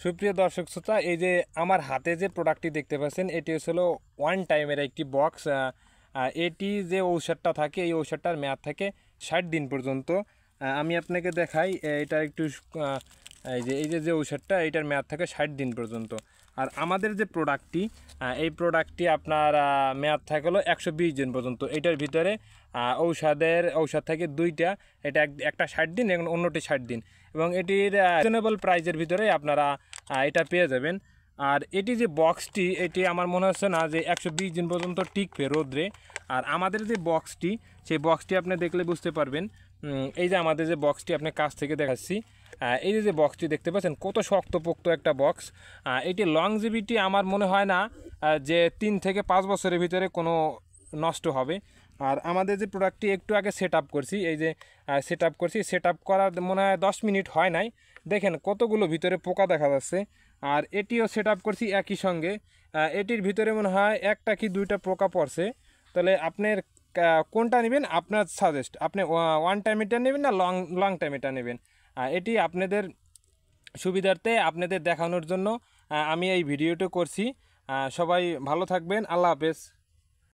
সুপ্রিয় দর্শক শ্রোতা, এই যে আমার হাতে যে প্রোডাক্টটি দেখতে পাচ্ছেন এটি হলো ওয়ান টাইমের একটি বক্স। এটি যে ঔষধটা থাকে এই ঔষধটার মেয়াদ থাকে 60 দিন পর্যন্ত। আমি আপনাকে দেখাই এটা একটু। আহ, এই যে ঔষধটা এটার মেয়াদ থাকে 60 দিন পর্যন্ত। আর আমাদের যে প্রোডাক্টটি এই প্রোডাক্টটি আপনার মেয়াদ থাকে হলো 120 দিন পর্যন্ত। এটার ভিতরে ঔষধ থাকে দুইটা, এটা একটা 60 দিন এবং অন্যটি 60 দিন, এবং এটির রিজনেবল প্রাইজের ভিতরে আপনারা এটা পেয়ে যাবেন। আর এটি যে বক্সটি এটি আমার মনে হচ্ছে না যে 120 দিন পর্যন্ত টিকবে রোদ্রে। আর আমাদের যে বক্সটি সেই বক্সটি আপনি দেখলে বুঝতে পারবেন। এই যে আমাদের যে বক্সটি আপনি কাছ থেকে দেখাচ্ছি, এই যে বক্সটি দেখতে পাচ্ছেন কত শক্তপোক্ত একটা বক্স। এটি লংজিভিটি আমার মনে হয় না যে 3 থেকে 5 বছরের ভিতরে কোনো নষ্ট হবে। আর আমাদের যে প্রোডাক্টটি একটু আগে সেট আপ করছি, এই যে সেট আপ করার মনে হয় 10 মিনিট হয় নাই, দেখেন কতগুলো ভিতরে পোকা দেখা যাচ্ছে। আর এটিও সেট আপ করছি একই সঙ্গে, এটির ভিতরে মনে হয় একটা কি দুইটা পোকা পড়ছে। তাহলে আপনার কোনটা নেবেন, আপনার সাজেস্ট, আপনি ওয়ান টাইম এটা নেবেন না লং লং টাইম এটা নেবেন। এটি আপনাদের সুবিধার্থে আপনাদের দেখানোর জন্য আমি এই ভিডিওটা করছি। সবাই ভালো থাকবেন, আল্লাহ হাফেজ।